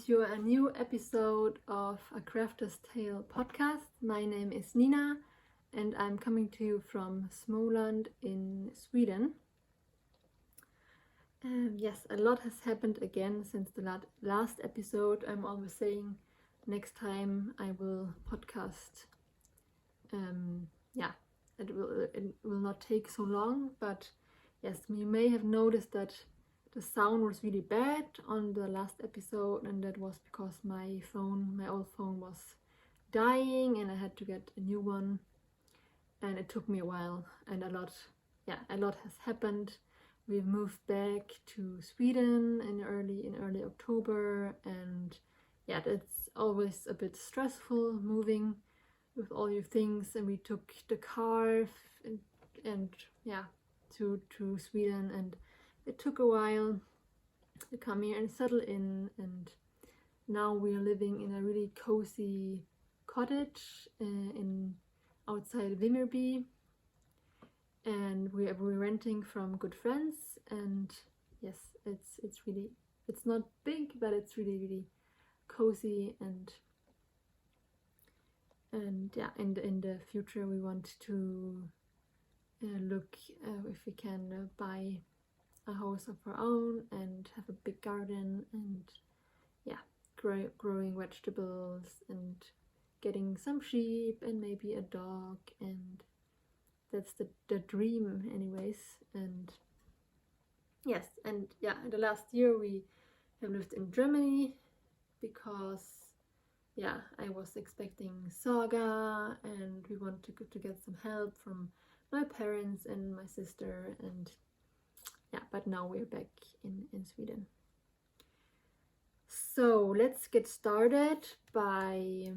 to a new episode of A Crafter's Tale podcast. My name is Nina and I'm coming to you from Småland in Sweden. Yes, a lot has happened again since the last episode. I'm always saying next time I will podcast. It will not take so long, but yes, you may have noticed that the sound was really bad on the last episode, and that was because my old phone was dying and I had to get a new one, and it took me a while, and a lot has happened. We've moved back to Sweden in early October, and yeah, it's always a bit stressful moving with all your things, and we took the car to Sweden, and it took a while to come here and settle in, and now we're living in a really cozy cottage outside Vimmerby, and we're renting from good friends. And yes, it's not big, but it's really cozy, and yeah, in the future we want to look if we can buy a house of our own and have a big garden, and yeah, growing vegetables and getting some sheep and maybe a dog, and that's the dream anyways. And yes, and yeah, the last year we have lived in Germany because I was expecting Saga, and we wanted to get some help from my parents and my sister, and yeah, but now we're back in Sweden. So let's get started by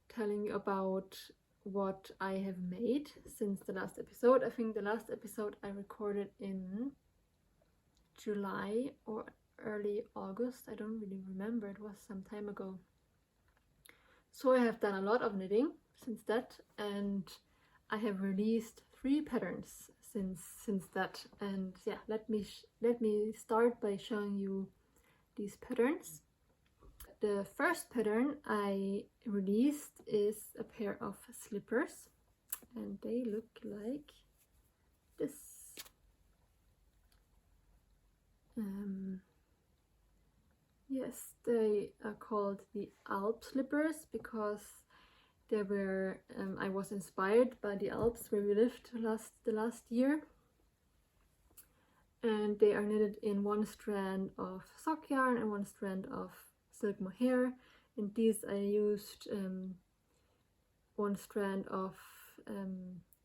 telling you about what I have made since the last episode. I think the last episode I recorded in July or early August. I don't really remember, it was some time ago. So I have done a lot of knitting since that, and I have released 3 patterns since that. And yeah, let me start by showing you these patterns. The first pattern I released is a pair of slippers, and they look like this. Yes, they are called the ALPS slippers because they were I was inspired by the Alps where we lived the last year, and they are knitted in 1 strand of sock yarn and 1 strand of silk mohair. And these I used 1 strand of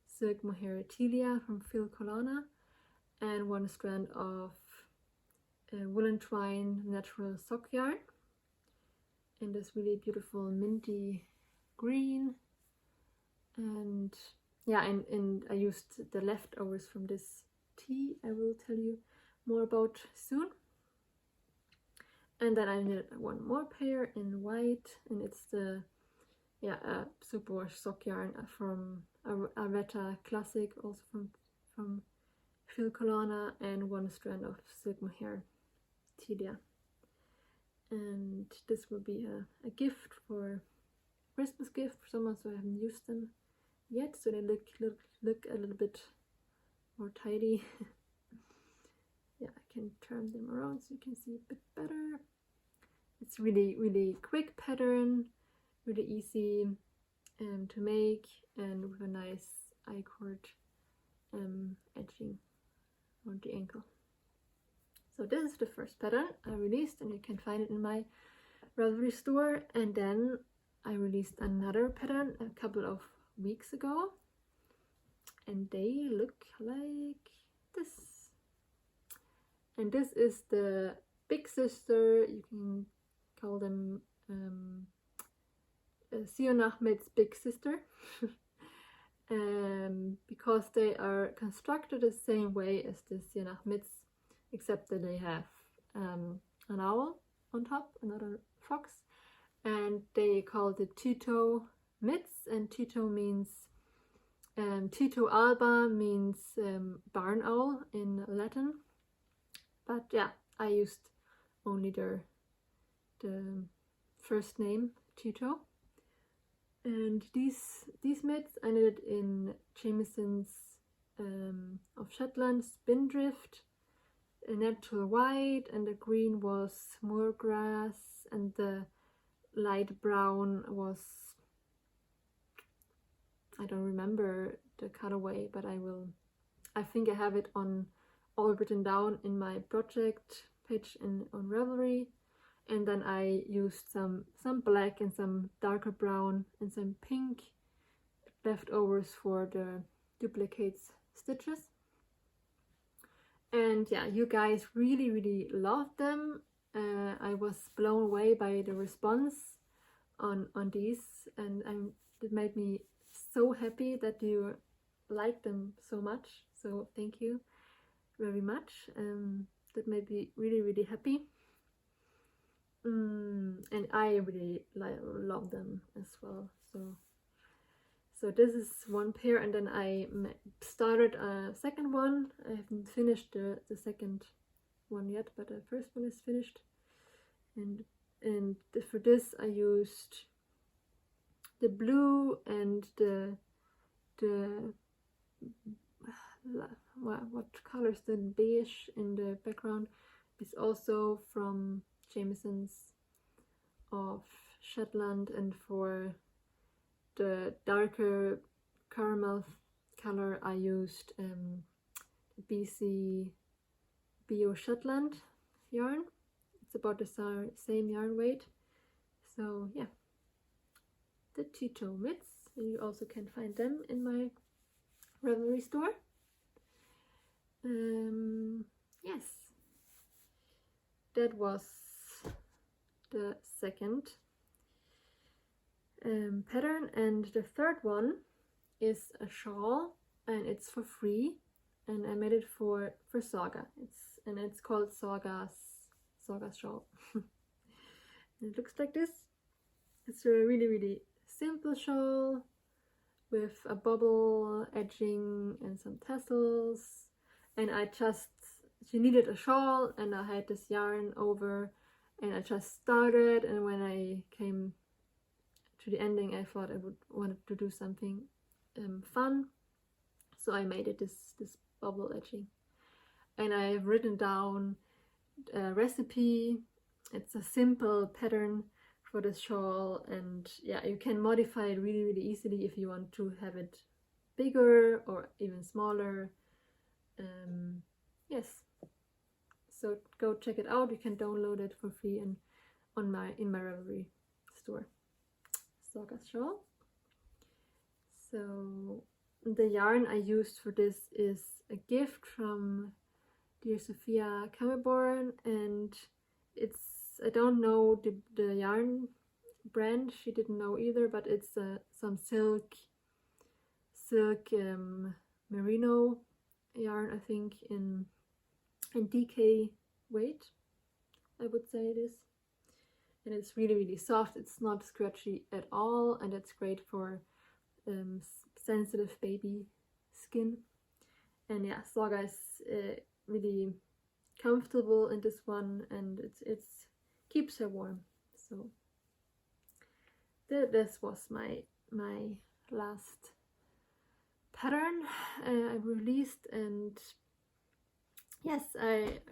silk mohair Tilia from Phil Colana and 1 strand of woolen twine natural sock yarn in this really beautiful minty green. And yeah, and I used the leftovers from this tea I will tell you more about soon. And then I knitted 1 more pair in white, and it's the super sock yarn from Areta Classic, also from Phil Colana, and 1 strand of silk mohair Tilia. And this will be a gift for Christmas gift for someone, so I haven't used them yet, so they look a little bit more tidy. Yeah, I can turn them around so you can see a bit better. It's really quick pattern, really easy to make, and with a nice I-cord edging on the ankle. So this is the first pattern I released, and you can find it in my Ravelry store. And then I released another pattern a couple of weeks ago, and they look like this. And this is the big sister, you can call them Sion Ahmed's big sister, because they are constructed the same way as the Sion Ahmed's, except that they have an owl on top, another fox, and they call it Tito mitts, and Tito means Tito alba means barn owl in Latin. But yeah, I used only their the first name, Tito. And these mitts I knitted in Jamieson's of Shetland Spindrift, a natural white, and the green was moorgrass, and the light brown was, I don't remember the colorway, but I think I have it on all written down in my project page on Ravelry. And then I used some black and some darker brown and some pink leftovers for the duplicates stitches. And yeah, you guys really loved them. I was blown away by the response on these, and it made me so happy that you liked them so much. So thank you very much. That made me really happy. And I really love them as well. So this is one pair, and then I started a second one. I haven't finished the second one yet, but the first one is finished. And for this I used the blue and the what colors, the beige in the background is also from Jamieson's of Shetland, and for the darker caramel color I used BC Bio Shetland yarn. It's about the same yarn weight. So yeah, the Tito mitts, you also can find them in my Ravelry store. Yes, that was the second pattern, and the third one is a shawl, and it's for free, and I made it for Saga. It's called Saugas shawl. And it looks like this. It's a really simple shawl with a bubble edging and some tassels, and she needed a shawl, and I had this yarn over, and I just started, and when I came to the ending I thought I wanted to do something fun, so I made it this bubble edging, and I've written down a recipe. It's a simple pattern for this shawl, and yeah, you can modify it really easily if you want to have it bigger or even smaller. Yes, so go check it out. You can download it for free in my Ravelry store. Saugas shawl. So the yarn I used for this is a gift from dear Sophia Kammerborn, and I don't know the yarn brand. She didn't know either, but it's some silk merino yarn, I think in DK weight, I would say it is. And it's really soft. It's not scratchy at all, and it's great for sensitive baby skin. And yeah, Saga is really comfortable in this one, and it's keeps her warm. So this was my last pattern I released, and yes,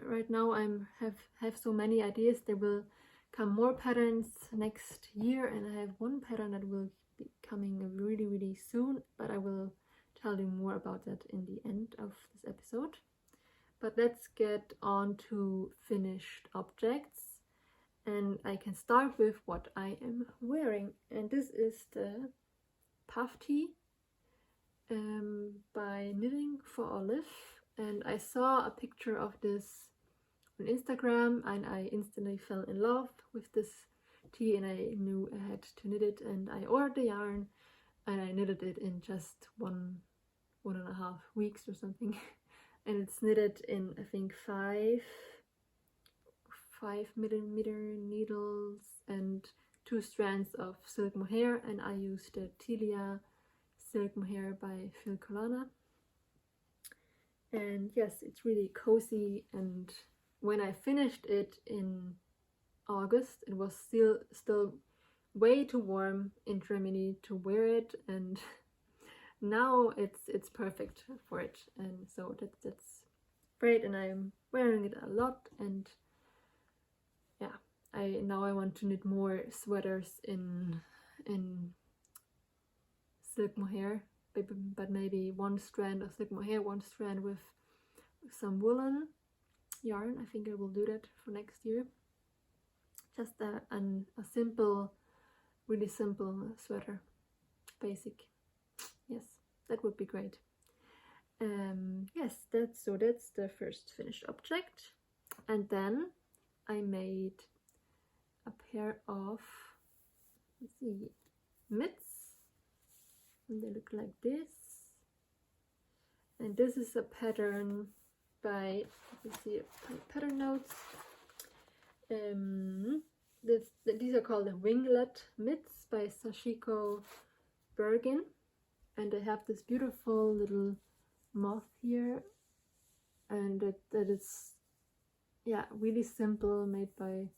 right now have so many ideas. There will come more patterns next year, and I have one pattern that will be coming really soon, but I will tell you more about that in the end of this episode. But let's get on to finished objects, and I can start with what I am wearing, and this is the puff tee by Knitting for Olive, and I saw a picture of this on Instagram, and I instantly fell in love with this tee, and I knew I had to knit it, and I ordered the yarn, and I knitted it in just 1.5 weeks or something. And it's knitted in, I think, 5 millimeter needles and 2 strands of silk mohair, and I used the Tilia silk mohair by Phil Colana. And yes, it's really cozy, and when I finished it August. It was still way too warm in Germany to wear it, and now it's perfect for it, and so that's great, and I'm wearing it a lot. And yeah, I want to knit more sweaters in silk mohair, but maybe one strand of silk mohair, one strand with some woolen yarn. I think I will do that for next year. Just a simple, really simple sweater, basic. Yes, that would be great. Yes, that's the first finished object. And then I made a pair of, let's see, mitts, and they look like this. And this is a pattern by, let me see my pattern notes. These are called the Winglet mitts by Sashiko Bergin, and they have this beautiful little moth here, and that is, yeah, really simple, made by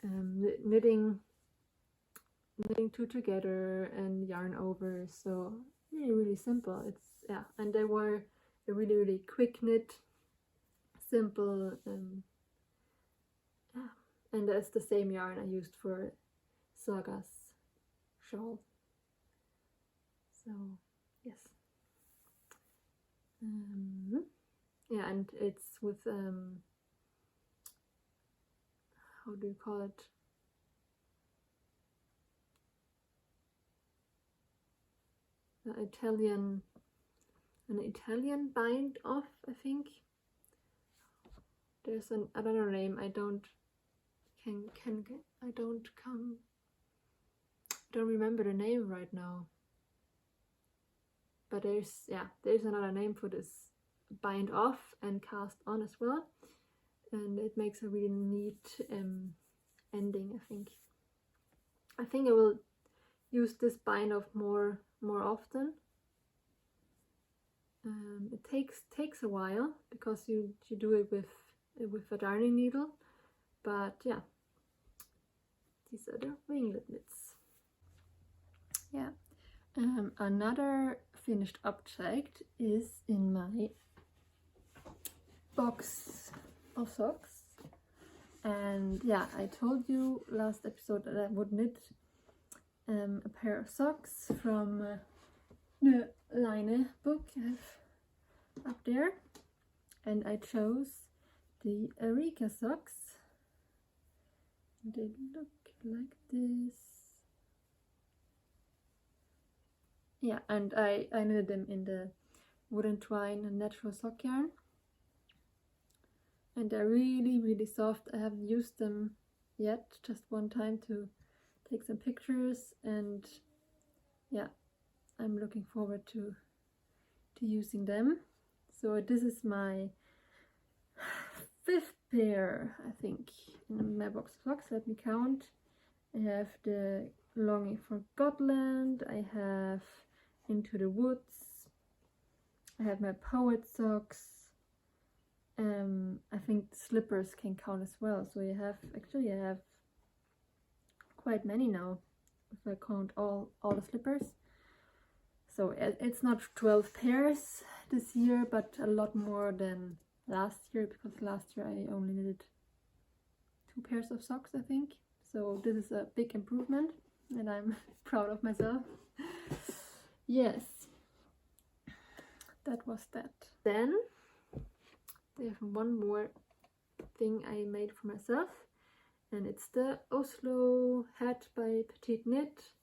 knitting two together and yarn over. So really simple. It's, yeah, and they were a really quick knit, simple. Yeah, and that's the same yarn I used for Saugas shawl. So yes, yeah, and it's with how do you call it? An Italian bind off, I think. There's another name. I don't remember the name right now. But there's another name for this bind off and cast on as well, and it makes a really neat ending. I think I will use this bind off more often. It takes a while because you do it with a darning needle, but yeah, these are the winglet knits. Yeah. Another finished object is in my box of socks, and yeah, I told you last episode that I would knit a pair of socks from the Line book I have up there, and I chose the Erika socks. They look like this. Yeah, and I knitted them in the wooden twine and natural sock yarn, and they're really soft. I haven't used them yet, just one time to take some pictures, and yeah, I'm looking forward to using them. So this is my 5th pair, I think, in my box of socks. Let me count. I have the Longing for Gotland, I have Into the Woods, I have my poet socks. I think the slippers can count as well. So I have quite many now, if I count all the slippers. So it's not 12 pairs this year, but a lot more than last year, because last year I only knitted 2 pairs of socks, I think. So this is a big improvement, and I'm proud of myself. Yes, that was that. Then I have one more thing I made for myself, and it's the Oslo hat by Petite Knit.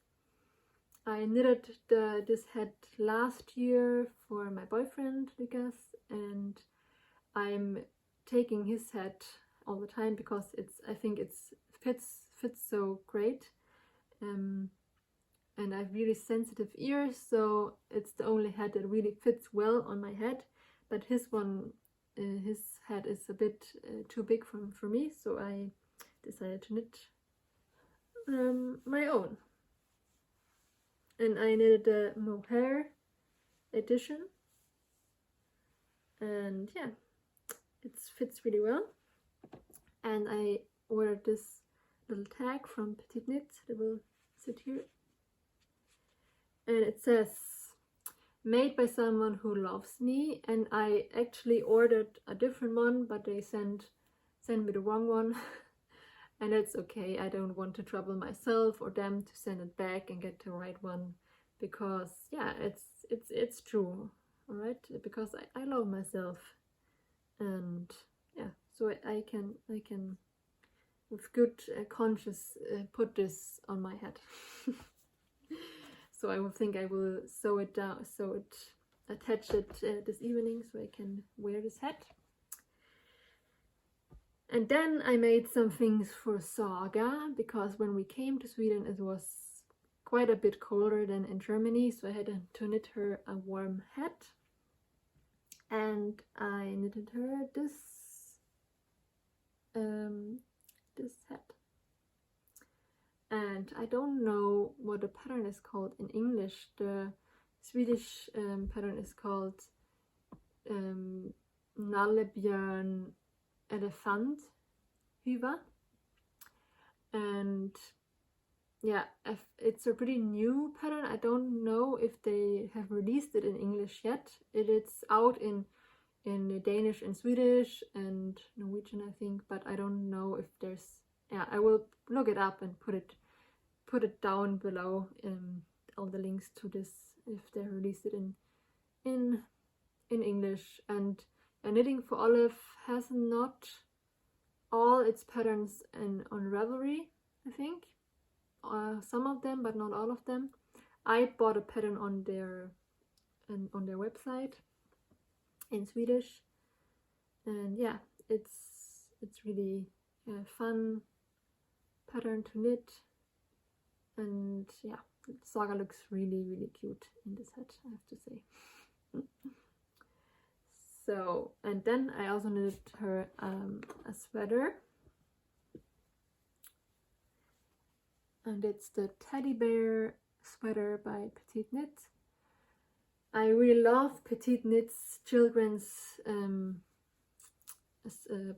I knitted this hat last year for my boyfriend Lucas, and I'm taking his hat all the time because I think it fits so great, and I have really sensitive ears, so it's the only hat that really fits well on my head. But his hat is a bit too big for me, so I decided to knit my own. And I knitted the mohair edition, and yeah, it fits really well. And I ordered this little tag from Petite Knit that will sit here. And it says, made by someone who loves me. And I actually ordered a different one, but they sent me the wrong one. And it's okay, I don't want to trouble myself or them to send it back and get the right one, because yeah, it's true, all right, because I love myself, and yeah, so I can with good conscience put this on my head. So I will think I will sew it down, attach it this evening, so I can wear this hat. And then I made some things for Saga, because when we came to Sweden it was quite a bit colder than in Germany, so I had to knit her a warm hat. And I knitted her this hat. And I don't know what the pattern is called in English. The Swedish pattern is called Nallebjörn Elephant Hyva, and yeah, it's a pretty new pattern. I don't know if they have released it in English yet. It's out in Danish and Swedish and Norwegian, I think, but I don't know if there's, yeah, I will look it up and put it down below all the links to this if they released it in English. And Knitting for Olive has not all its patterns on Ravelry, I think. Some of them, but not all of them. I bought a pattern on their website in Swedish, and yeah, it's really a fun pattern to knit, and yeah, Saga looks really cute in this hat, I have to say. So, and then I also knitted her a sweater, and it's the teddy bear sweater by Petite Knit. I really love Petite Knit's children's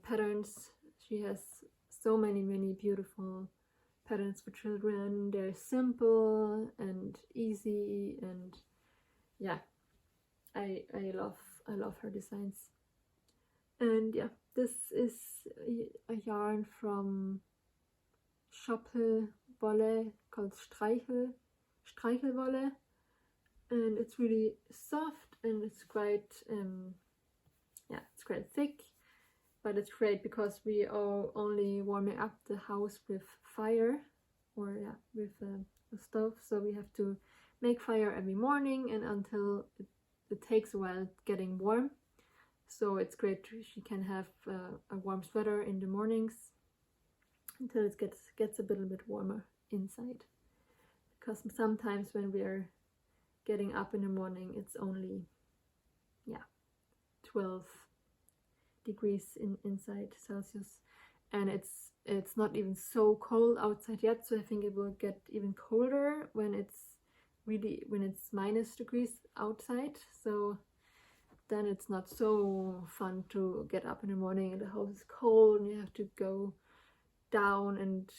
patterns. She has so many beautiful patterns for children. They're simple and easy, and yeah, I love her designs. And yeah, this is a yarn from Wolle called Streichelwolle, and it's really soft, and it's quite yeah, it's quite thick, but it's great because we are only warming up the house with fire, or yeah, with a stove, so we have to make fire every morning, and until it takes a while getting warm. So it's great, she can have a warm sweater in the mornings until it gets a little bit warmer inside, because sometimes when we are getting up in the morning it's only 12 degrees inside Celsius, and it's not even so cold outside yet, so I think it will get even colder when it's minus degrees outside. So then it's not so fun to get up in the morning and the house is cold and you have to go down and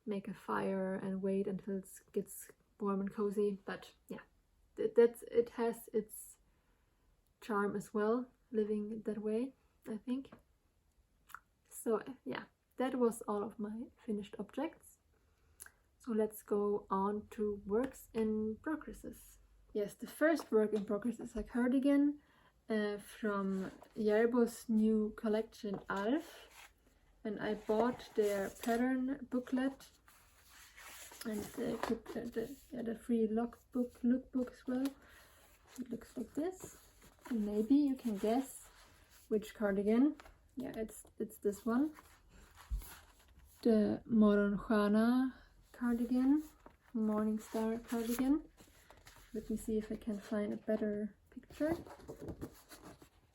make a fire and wait until it gets warm and cozy. But yeah, it has its charm as well, living that way, I think. So yeah, that was all of my finished objects. So let's go on to works in progresses. Yes, the first work in progress is a cardigan from Järbo's new collection ALPS, and I bought their pattern booklet and the free lookbook as well. It looks like this, and maybe you can guess which cardigan. Yeah, it's this one, the Morgonstjärna cardigan, Morning Star cardigan. Let me see if I can find a better picture.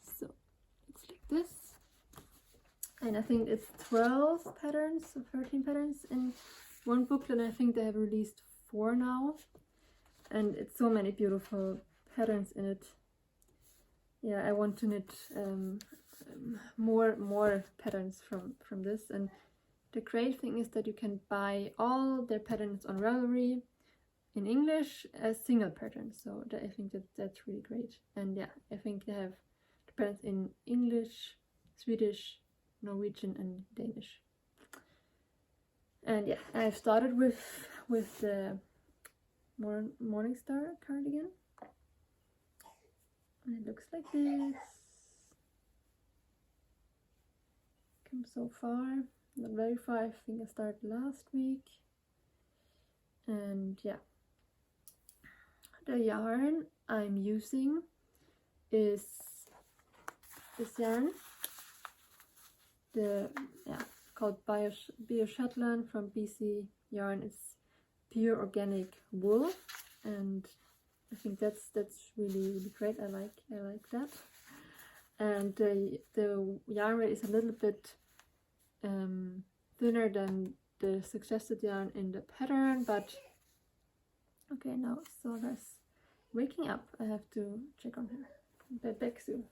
So it's like this, and I think it's 12 patterns or 13 patterns in one booklet, and I think they have released 4 now, and it's so many beautiful patterns in it. Yeah, I want to knit more patterns from this, and the great thing is that you can buy all their patterns on Ravelry in English as single patterns, so I think that's really great. And yeah, I think they have the patterns in English, Swedish, Norwegian and Danish. And yeah, I've started with the Morningstar cardigan, and it looks like this. Come so far, not very far. I think I started last week. And yeah, the yarn I'm using is this yarn, called Bio Shetland from BC Yarn. It's pure organic wool, and I think that's really great. I like that. And the yarn weight is a little bit thinner than the suggested yarn in the pattern, but okay, now Saugas waking up. I have to check on her. Back soon.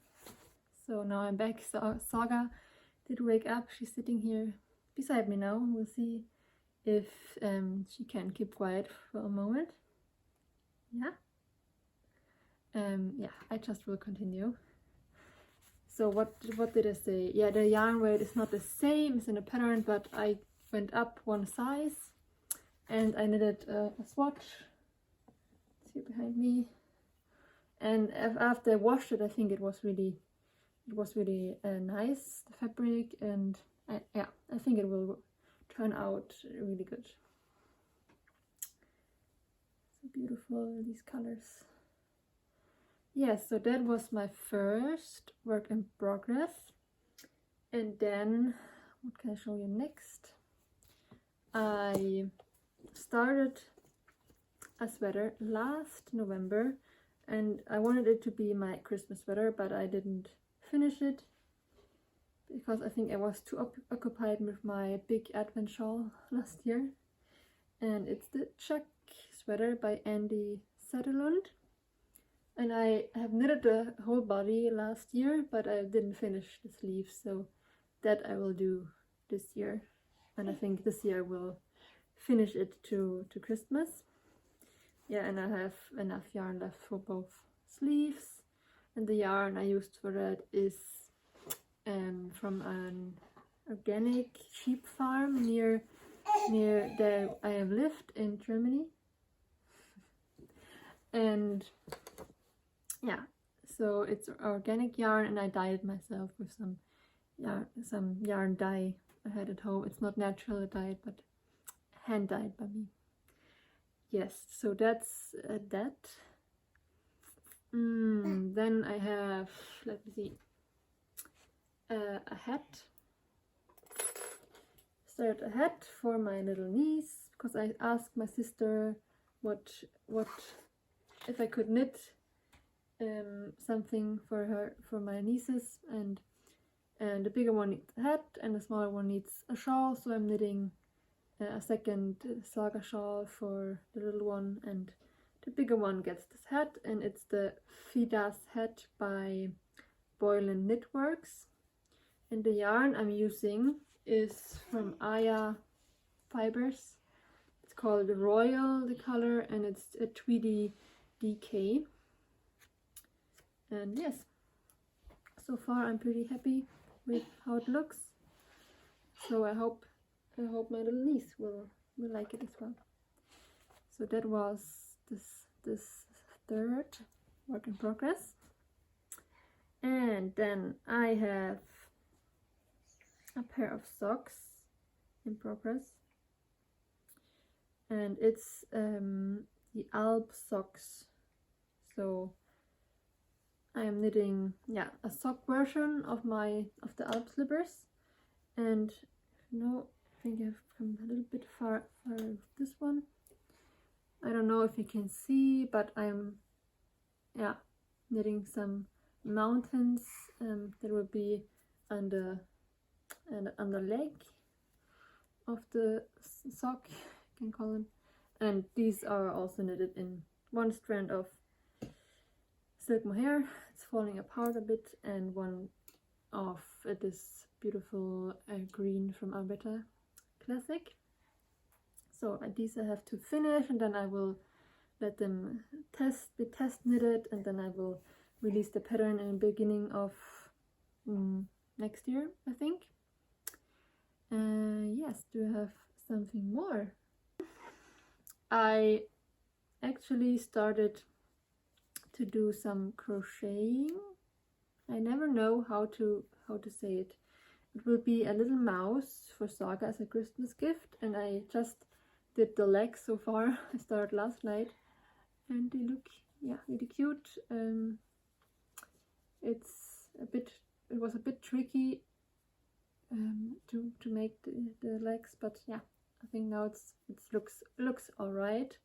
So now I'm back. Saga did wake up. She's sitting here beside me now. We'll see if she can keep quiet for a moment. Yeah. Yeah, I just will continue. So what did I say? Yeah, the yarn weight is not the same as in the pattern, but I went up one size and I knitted a swatch. See behind me. And after I washed it, I think it was really nice, the fabric, and I think it will turn out really good. So beautiful, these colors. Yes, so that was my first work in progress. And then, what can I show you next? I started a sweater last November, and I wanted it to be my Christmas sweater, but I didn't finish it because I think I was too occupied with my big advent shawl last year. And it's the Czech Sweater by Andy Sutherland. And I have knitted the whole body last year, but I didn't finish the sleeves, so that I will do this year. And I think this year I will finish it to Christmas. Yeah, and I have enough yarn left for both sleeves. And the yarn I used for that is from an organic sheep farm near there I have lived in Germany. And yeah, so it's organic yarn, and I dyed it myself with some yarn dye I had at home. It's not natural dyed, but hand dyed by me. Yes, so that's that. Then I have, let me see, a hat. Started a hat for my little niece because I asked my sister what if I could knit something for my nieces, and the bigger one needs a hat and the smaller one needs a shawl, so I'm knitting a second Saga shawl for the little one, and the bigger one gets this hat, and it's the Fidaz hat by Boylan Knitworks. And the yarn I'm using is from Aya Fibers. It's called Royal, the color, and it's a Tweedy DK. And yes, so far I'm pretty happy with how it looks. So I hope my little niece will like it as well. So that was this third work in progress. And then I have a pair of socks in progress, and it's the ALPS Socks. So I am knitting a sock version of the ALPS slippers, and I think I've come a little bit far with this one. I don't know if you can see, but I'm knitting some mountains that will be on the leg of the sock, you can call them. And these are also knitted in one strand of silk mohair. It's falling apart a bit, and one of this beautiful green from Alberta Classic. So these I have to finish, and then I will let them be test knitted, and then I will release the pattern in the beginning of next year, I think. Yes, do you have something more? I actually started to do some crocheting. I never know how to say it. It will be a little mouse for Saga as a Christmas gift, and I just did the legs so far. I started last night, and they look, yeah, really cute. It was a bit tricky to make the legs, but yeah, I think now it looks all right.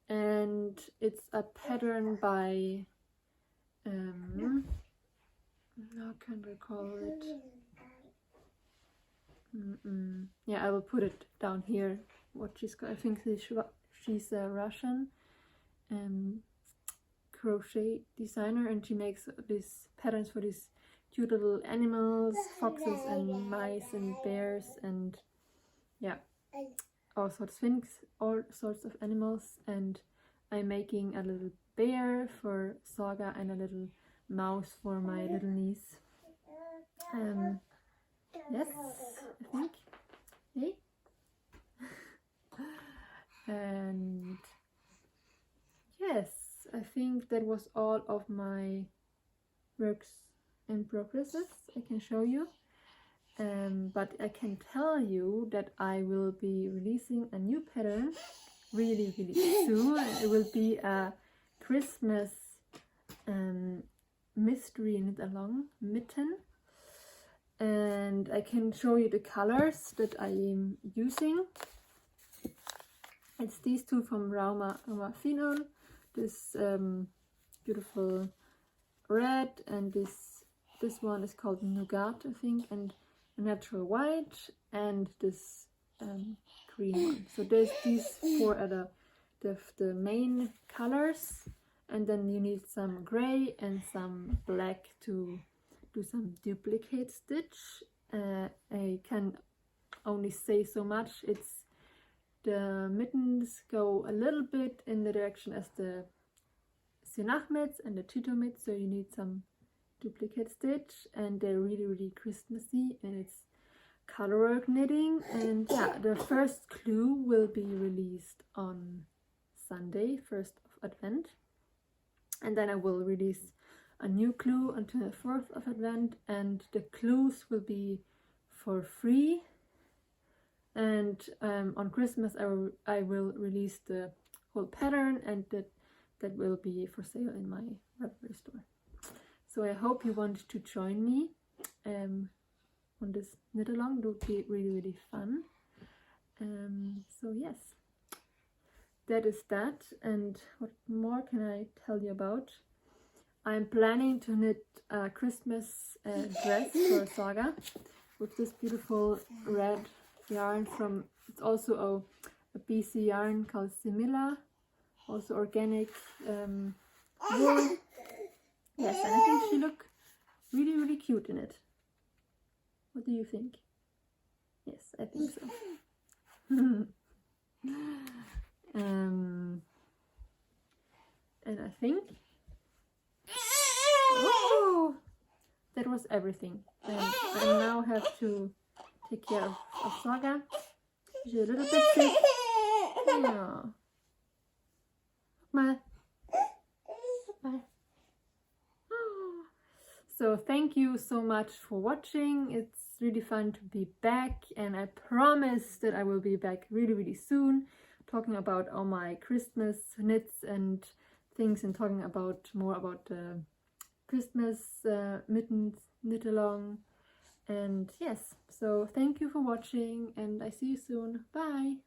And it's a pattern by how can I call it? Yeah, I will put it down here. What she's got, I think she's a Russian crochet designer, and she makes these patterns for these cute little animals, foxes and mice and bears, and yeah, all sorts of things, all sorts of animals. And I'm making a little bear for Saga and a little mouse for my little niece. Yes, I think. Hey. And yes, I think that was all of my works in progresses I can show you. But I can tell you that I will be releasing a new pattern really soon. It will be a Christmas mystery knit along mitten, and I can show you the colors that I am using. It's these two from Rauma Fino, this beautiful red, and this one is called Nougat, I think, and a natural white, and this green one. So there's these four are the main colors, and then you need some gray and some black to do some duplicate stitch. I can only say so much. The mittens go a little bit in the direction as the Sinach mitts and the Tito mitts, so you need some duplicate stitch, and they're really Christmassy, and it's colorwork knitting. And yeah, the first clue will be released on Sunday, 1st of Advent, and then I will release a new clue until the 4th of Advent, and the clues will be for free. And on Christmas I will release the whole pattern, and that will be for sale in my Ravelry store. So I hope you want to join me on this knit along. It will be really fun. So yes, that is that. And what more can I tell you about? I'm planning to knit a Christmas dress for Saga with this beautiful red yarn from, it's also a BC yarn called Simila, also organic wool. Yes, and I think she look really cute in it. What do you think? Yes, I think so. And I think that was everything. And I now have to take care of Saga. She's a little bit sick. Yeah. Bye. So thank you so much for watching. It's really fun to be back, and I promise that I will be back really soon, talking about all my Christmas knits and things, and talking about more about the Christmas mittens knit along. And yes, so thank you for watching, and I see you soon. Bye.